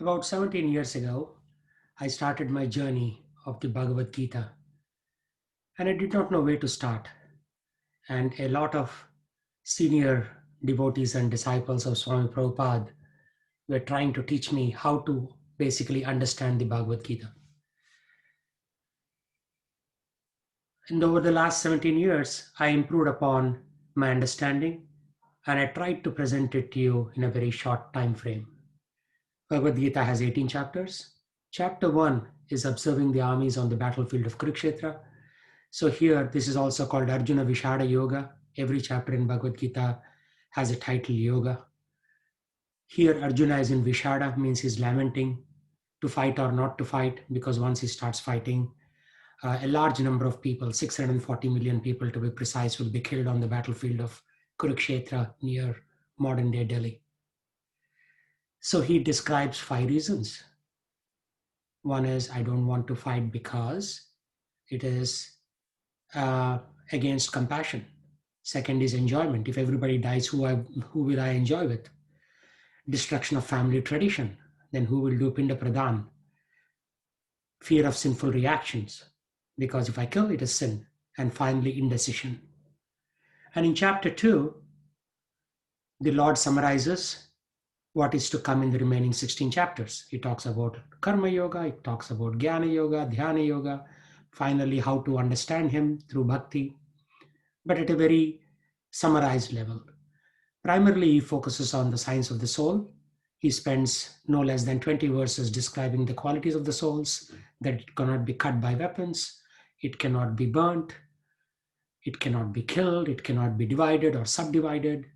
About 17 years ago, I started my journey of the Bhagavad Gita, and I did not know where to start. And a lot of senior devotees and disciples of Swami Prabhupada were trying to teach me how to basically understand the Bhagavad Gita. And over the last 17 years, I improved upon my understanding and I tried to present it to you in a very short time frame. Bhagavad Gita has 18 chapters. Chapter 1 is observing the armies on the battlefield of Kurukshetra. So here, this is also called Arjuna Vishada Yoga. Every chapter in Bhagavad Gita has a title Yoga. Here, Arjuna is in Vishada, means he's lamenting to fight or not to fight, because once he starts fighting, a large number of people, 640 million people to be precise, will be killed on the battlefield of Kurukshetra near modern day Delhi. So he describes 5 reasons. One is, I don't want to fight because it is against compassion. Second is enjoyment. If everybody dies, who will I enjoy with? Destruction of family tradition. Then who will do Pinda Pradhan? Fear of sinful reactions. Because if I kill, it is sin. And finally, indecision. And in chapter 2, the Lord summarizes what is to come in the remaining 16 chapters. He talks about Karma Yoga, he talks about Jnana Yoga, Dhyana Yoga, finally how to understand him through bhakti, but at a very summarized level. Primarily, he focuses on the science of the soul. He spends no less than 20 verses describing the qualities of the souls, that it cannot be cut by weapons, it cannot be burnt, it cannot be killed, it cannot be divided or subdivided.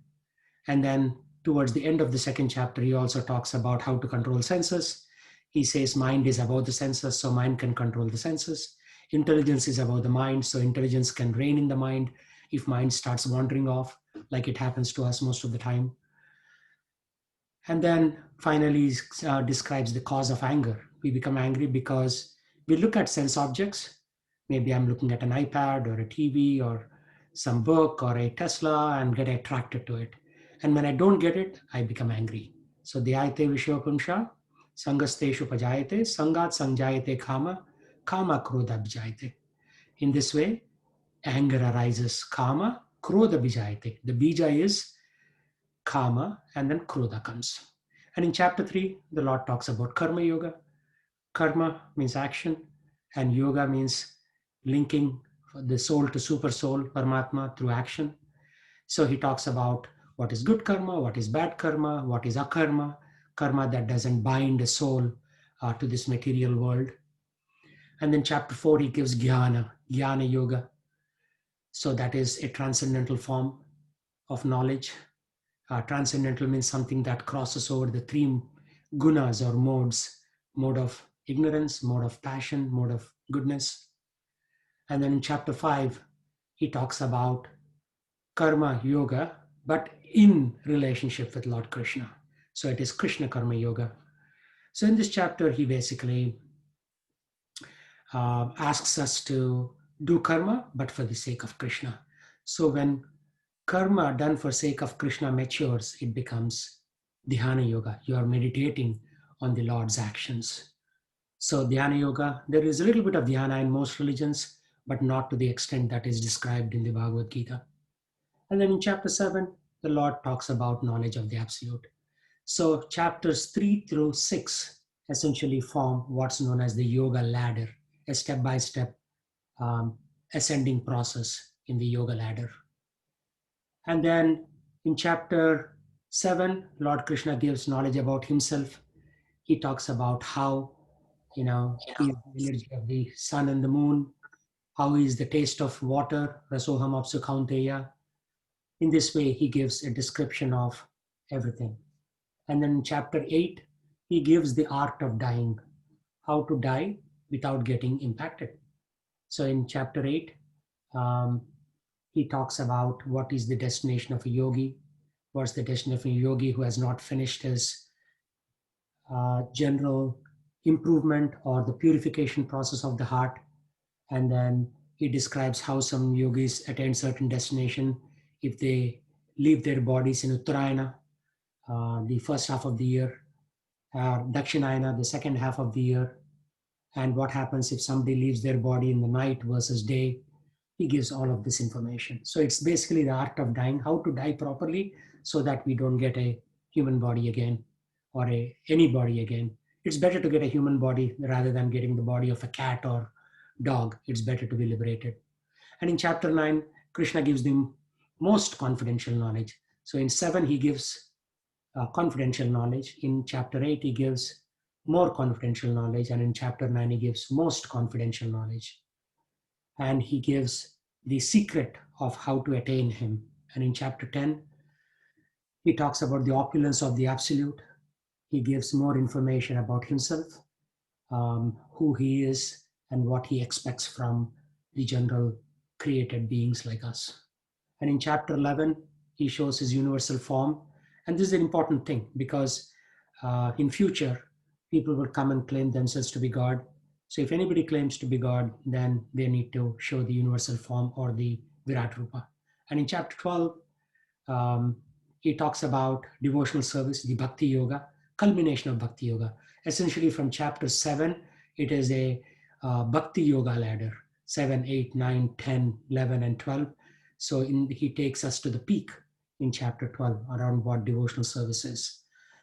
And then towards the end of the second chapter, he also talks about how to control senses. He says mind is above the senses, so mind can control the senses. Intelligence is above the mind, so intelligence can reign in the mind if mind starts wandering off, like it happens to us most of the time. And then finally describes the cause of anger. We become angry because we look at sense objects. Maybe I'm looking at an iPad or a TV or some book or a Tesla and get attracted to it. And when I don't get it, I become angry. So dhyayate vishyopunsha, sangasteshu pajayate, sangat sangjayate kama, kama krodha bijayate. In this way, anger arises, kama, krodha bijayate. The bija is kama, and then krodha comes. And in chapter 3, the Lord talks about karma yoga. Karma means action, and yoga means linking the soul to super soul, Paramatma, through action. So he talks about what is good karma, what is bad karma, what is akarma, karma that doesn't bind a soul to this material world. And then chapter 4, he gives jnana yoga. So that is a transcendental form of knowledge. Transcendental means something that crosses over the 3 gunas or modes: mode of ignorance, mode of passion, mode of goodness. And then in chapter 5, he talks about karma yoga, but in relationship with Lord Krishna. So it is Krishna karma yoga. So in this chapter, he basically asks us to do karma, but for the sake of Krishna. So when karma done for sake of Krishna matures, it becomes dhyana yoga. You are meditating on the Lord's actions. So dhyana yoga, there is a little bit of dhyana in most religions, but not to the extent that is described in the Bhagavad Gita. And then in chapter 7, the Lord talks about knowledge of the absolute. So chapters 3 through 6 essentially form what's known as the yoga ladder, a step-by-step ascending process in the yoga ladder. And then in chapter 7, Lord Krishna gives knowledge about himself. He talks about how, he is the energy of the sun and the moon, how he is the taste of water, rasoham apsu kaunteya. In this way, he gives a description of everything. And then in chapter 8, he gives the art of dying, how to die without getting impacted. So in chapter 8, he talks about what is the destination of a yogi, what's the destination of a yogi who has not finished his general improvement or the purification process of the heart. And then he describes how some yogis attain certain destination if they leave their bodies in Uttarayana, the first half of the year, Dakshinayana, the second half of the year, and what happens if somebody leaves their body in the night versus day. He gives all of this information. So it's basically the art of dying, how to die properly so that we don't get a human body again or any body again. It's better to get a human body rather than getting the body of a cat or dog. It's better to be liberated. And in chapter 9, Krishna gives them most confidential knowledge. So in 7, he gives confidential knowledge. In chapter 8, he gives more confidential knowledge. And in chapter 9, he gives most confidential knowledge. And he gives the secret of how to attain him. And in chapter 10, he talks about the opulence of the absolute. He gives more information about himself, who he is, and what he expects from the general created beings like us. And in chapter 11, he shows his universal form. And this is an important thing because in future, people will come and claim themselves to be God. So if anybody claims to be God, then they need to show the universal form or the Virat Rupa. And in chapter 12, um, he talks about devotional service, the Bhakti Yoga, culmination of Bhakti Yoga. Essentially, from chapter 7, it is a Bhakti Yoga ladder 7, 8, 9, 10, 11, and 12. So he takes us to the peak in chapter 12 around what devotional service is.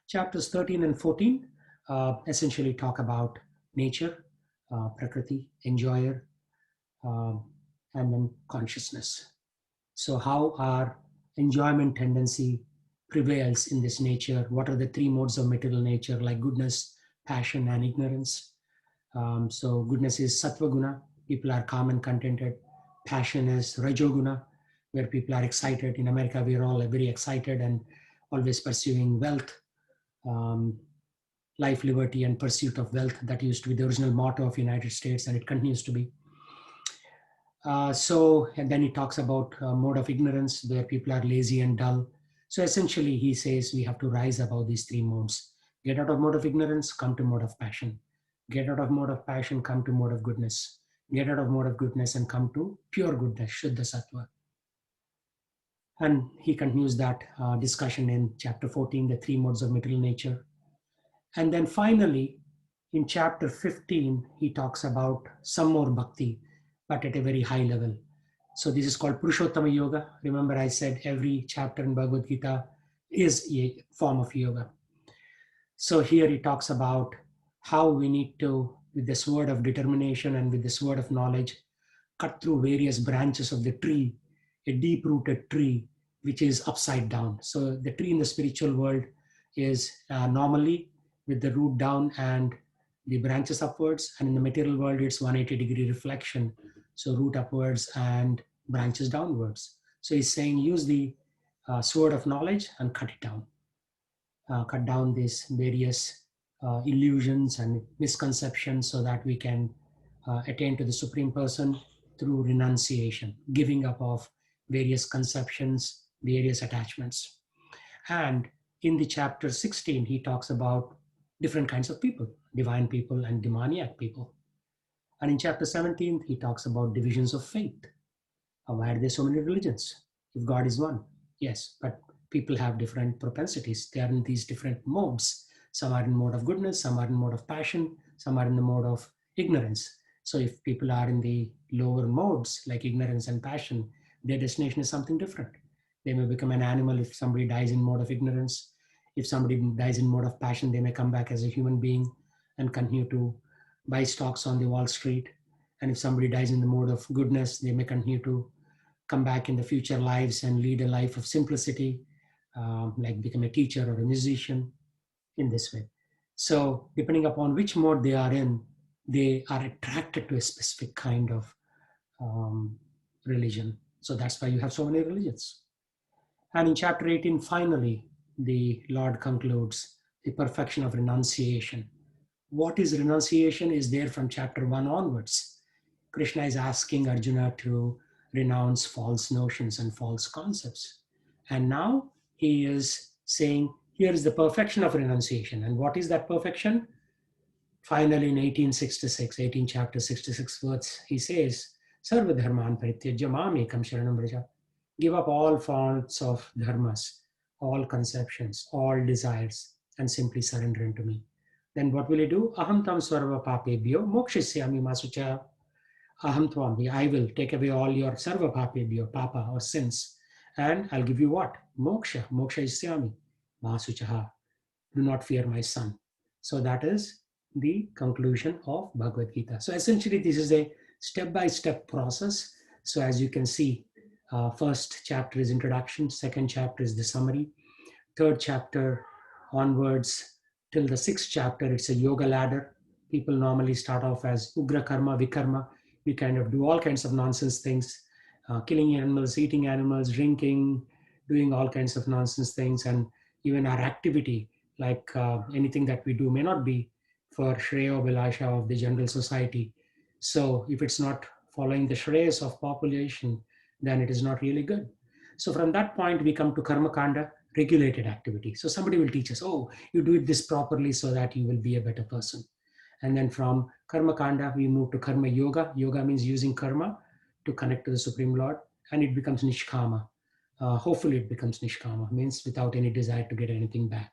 Chapters 13 and 14 essentially talk about nature, prakriti, enjoyer, um, and then consciousness. So how our enjoyment tendency prevails in this nature? What are the three modes of material nature, like goodness, passion, and ignorance? So goodness is sattva guna, people are calm and contented. Passion is rajoguna, where people are excited. In America, we are all very excited and always pursuing wealth, um, life, liberty, and pursuit of wealth. That used to be the original motto of United States, and it continues to be. And then he talks about mode of ignorance, where people are lazy and dull. So essentially, he says we have to rise above these three modes. Get out of mode of ignorance, come to mode of passion. Get out of mode of passion, come to mode of goodness. Get out of mode of goodness and come to pure goodness, Shuddha Sattva. And he continues that discussion in chapter 14, the three modes of material nature. And then finally, in chapter 15, he talks about some more bhakti, but at a very high level. So this is called Purushottama Yoga. Remember, I said every chapter in Bhagavad Gita is a form of yoga. So here he talks about how we need to, with this word of determination and with this word of knowledge, cut through various branches of the tree, a deep-rooted tree, which is upside down. So the tree in the spiritual world is normally with the root down and the branches upwards, and in the material world, it's 180-degree reflection. So root upwards and branches downwards. So he's saying use the sword of knowledge and cut it down. Cut down these various illusions and misconceptions so that we can attain to the Supreme Person through renunciation, giving up of various conceptions, various attachments. And in the chapter 16, he talks about different kinds of people, divine people and demoniac people. And in chapter 17, he talks about divisions of faith. Why are there so many religions? If God is one, yes, but people have different propensities. They are in these different modes. Some are in mode of goodness, some are in mode of passion, some are in the mode of ignorance. So if people are in the lower modes, like ignorance and passion, their destination is something different. They may become an animal if somebody dies in mode of ignorance. If somebody dies in mode of passion, they may come back as a human being and continue to buy stocks on the Wall Street. And if somebody dies in the mode of goodness, they may continue to come back in the future lives and lead a life of simplicity, like become a teacher or a musician in this way. So depending upon which mode they are in, they are attracted to a specific kind of religion. So that's why you have so many religions. And in chapter 18, finally, the Lord concludes the perfection of renunciation. What is renunciation is there from chapter 1 onwards. Krishna is asking Arjuna to renounce false notions and false concepts. And now he is saying, here is the perfection of renunciation. And what is that perfection? Finally, in 1866, 18 chapter 66 words, he says, Sarva dharman parityajya mam ekam sharanam vraja. Give up all forms of dharmas, all conceptions, all desires, and simply surrender unto me. Then what will he do? Aham tam sarva papebhyo mokshisyami masucha. Aham twam, I will take away all your sarva papebhyo, papa or sins, and I'll give you what? Moksha. Moksha isyami masuchaha. Do not fear my son. So that is the conclusion of Bhagavad Gita. So essentially, this is a step-by-step process. So as you can see, first chapter is introduction, second chapter is the summary, third chapter onwards till the sixth chapter, it's a yoga ladder. People normally start off as Ugra Karma, Vikarma. We kind of do all kinds of nonsense things, killing animals, eating animals, drinking, doing all kinds of nonsense things. And even our activity, like anything that we do, may not be for Shreya Vilasha of the general society. So if it's not following the Shreyas of population, then it is not really good. So from that point, we come to Karma Kanda, regulated activity. So somebody will teach us, oh, you do it this properly so that you will be a better person. And then from Karma Kanda, we move to Karma Yoga. Yoga means using karma to connect to the Supreme Lord, and it becomes Nishkama. Hopefully it becomes Nishkama, means without any desire to get anything back.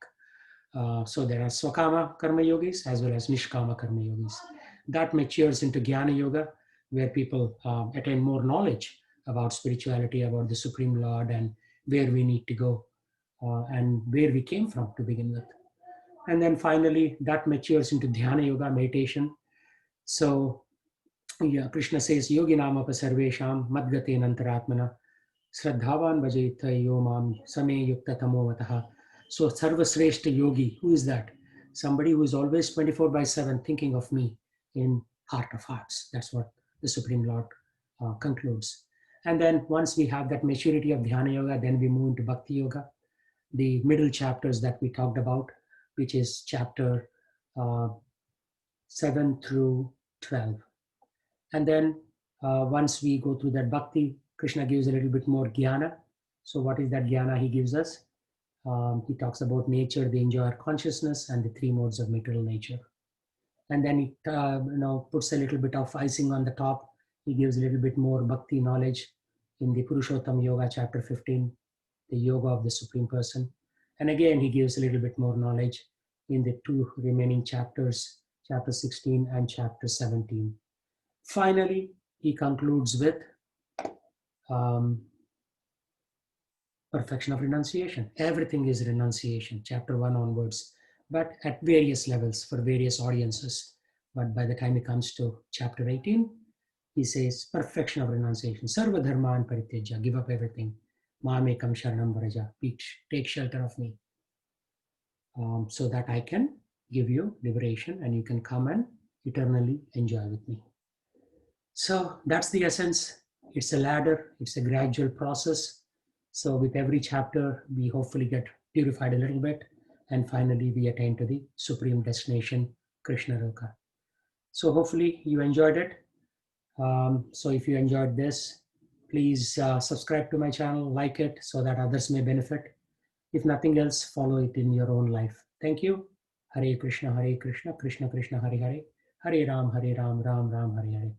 So there are Swakama Karma Yogis as well as Nishkama Karma Yogis. That matures into Jnana Yoga, where people attain more knowledge about spirituality, about the Supreme Lord, and where we need to go and where we came from to begin with. And then finally, that matures into Dhyana Yoga, meditation. So yeah, Krishna says, Yogi Nama Sarvesham Madgate Nantaratmana Shraddhavan Bhajeta Yomam Same Yukta Tamovataha. So Sarvasreshta Yogi, who is that? Somebody who is always 24/7 thinking of me in heart of hearts. That's what the Supreme Lord concludes. And then once we have that maturity of Dhyana Yoga, then we move into Bhakti Yoga, the middle chapters that we talked about, which is chapter uh, 7 through 12. And then once we go through that bhakti, Krishna gives a little bit more jnana. So what is that jnana he gives us? He talks about nature, the enjoyer consciousness, and the three modes of material nature. And then he puts a little bit of icing on the top. He gives a little bit more bhakti knowledge in the Purushottam Yoga, chapter 15, the yoga of the Supreme Person. And again, he gives a little bit more knowledge in the two remaining chapters, chapter 16 and chapter 17. Finally, he concludes with perfection of renunciation. Everything is renunciation, chapter 1 onwards, but at various levels for various audiences. But by the time he comes to chapter 18, he says perfection of renunciation. Sarva dharman parityaja, give up everything. Mamekam sharanam vraja, take shelter of me, so that I can give you liberation and you can come and eternally enjoy with me. So that's the essence. It's a ladder, it's a gradual process. So with every chapter, we hopefully get purified a little bit, and finally we attain to the supreme destination, Krishna Loka. So hopefully you enjoyed it. So if you enjoyed this, please subscribe to my channel, like it so that others may benefit. If nothing else, follow it in your own life. Thank you. Hare Krishna, Krishna Krishna, Hare Hare, Hare Ram, Ram Ram, Hare Hare.